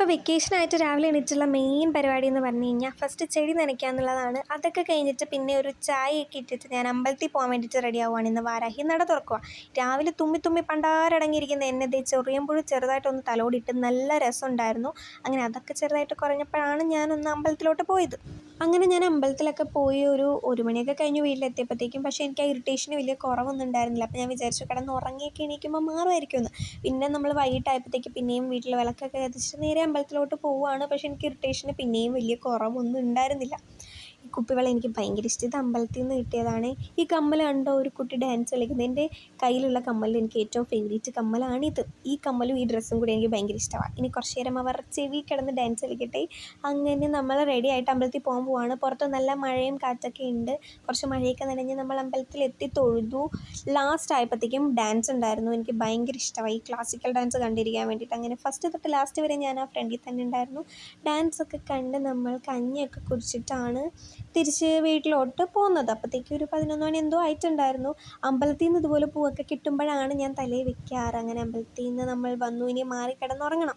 അപ്പോൾ വെക്കേഷനായിട്ട് രാവിലെ എണീറ്റുള്ള മെയിൻ പരിപാടി എന്ന് പറഞ്ഞു കഴിഞ്ഞാൽ ഫസ്റ്റ് ചെടി നനയ്ക്കുക എന്നുള്ളതാണ്. അതൊക്കെ കഴിഞ്ഞിട്ട് പിന്നെ ഒരു ചായയൊക്കെ ഇട്ടിട്ട് ഞാൻ അമ്പലത്തിൽ പോകാൻ വേണ്ടിയിട്ട് റെഡി ആവുകയാണ്. ഇന്ന് വാരാഹി നട തുറക്കുക. രാവിലെ തുമ്മി തുമ്മി പണ്ടാരടങ്ങിയിരിക്കുന്ന എന്നെ ദേ ചൊറിയുമ്പോഴും ചെറുതായിട്ടൊന്ന് തലോടിയിട്ട് നല്ല രസമുണ്ടായിരുന്നു. അങ്ങനെ അതൊക്കെ ചെറുതായിട്ട് കുറഞ്ഞപ്പോഴാണ് ഞാനൊന്ന് അമ്പലത്തിലോട്ട് പോയത്. അങ്ങനെ ഞാൻ അമ്പലത്തിലൊക്കെ പോയി ഒരു മണിയൊക്കെ കഴിഞ്ഞ് വീട്ടിലെത്തിയപ്പോഴത്തേക്കും പക്ഷേ എനിക്ക് ആ ഇറിറ്റേഷന് വലിയ കുറവൊന്നും ഉണ്ടായിരുന്നില്ല. അപ്പോൾ ഞാൻ വിചാരിച്ചു കിടന്ന് ഉറങ്ങിയൊക്കെ എണീക്കുമ്പോൾ മാറുമായിരിക്കുമെന്ന്. പിന്നെ നമ്മൾ വൈകിട്ടായപ്പോഴത്തേക്ക് പിന്നെയും വീട്ടിൽ വിളക്കൊക്കെ കത്തിച്ചിട്ട് നേരെ അമ്പലത്തിലോട്ട് പോവുകയാണ്. പക്ഷേ എനിക്ക് ഇറിറ്റേഷന് പിന്നെയും വലിയ കുറവൊന്നും ഉണ്ടായിരുന്നില്ല. ഈ കുപ്പിവള എനിക്ക് ഭയങ്കര ഇഷ്ടം. ഇത് അമ്പലത്തിൽ നിന്ന് കിട്ടിയതാണ്. ഈ കമ്മൽ കണ്ടോ, ഒരു കുട്ടി ഡാൻസ് കളിക്കുന്നത്. എൻ്റെ കയ്യിലുള്ള കമ്മലിൽ എനിക്ക് ഏറ്റവും ഫേവറേറ്റ് കമ്മലാണിത്. ഈ കമ്മലും ഈ ഡ്രസ്സും കൂടി എനിക്ക് ഭയങ്കര ഇഷ്ടമാണ്. ഇനി കുറച്ച് നേരം അവർ ചെവി കിടന്ന് ഡാൻസ് കളിക്കട്ടെ. അങ്ങനെ നമ്മൾ റെഡി ആയിട്ട് അമ്പലത്തിൽ പോകാൻ പോവാണ്. പുറത്ത് നല്ല മഴയും കാറ്റൊക്കെ ഉണ്ട്. കുറച്ച് മഴയൊക്കെ നനഞ്ഞ് നമ്മൾ അമ്പലത്തിൽ എത്തി തൊഴുതു. ലാസ്റ്റ് ആയപ്പോഴത്തേക്കും ഡാൻസ് ഉണ്ടായിരുന്നു. എനിക്ക് ഭയങ്കര ഇഷ്ടമായി ഈ ക്ലാസിക്കൽ ഡാൻസ് കണ്ടിരിക്കാൻ വേണ്ടിയിട്ട്. അങ്ങനെ ഫസ്റ്റ് തൊട്ട് ലാസ്റ്റ് വരെ ഞാൻ ആ ഫ്രണ്ടിൽ തന്നെ ഉണ്ടായിരുന്നു. ഡാൻസൊക്കെ കണ്ട് നമ്മൾ കഞ്ഞിയൊക്കെ കുടിച്ചിട്ടാണ് തിരിച്ച് വീട്ടിലോട്ട് പോകുന്നത്. അപ്പോഴത്തേക്കും ഒരു 11 മണി എന്തോ ആയിട്ടുണ്ടായിരുന്നു. അമ്പലത്തിൽ നിന്ന് ഇതുപോലെ പൂവൊക്കെ കിട്ടുമ്പോഴാണ് ഞാൻ തലയിൽ വെക്കാറ്. അങ്ങനെ അമ്പലത്തിൽ നിന്ന് നമ്മൾ വന്നു. ഇനി മാറി കിടന്നുറങ്ങണം.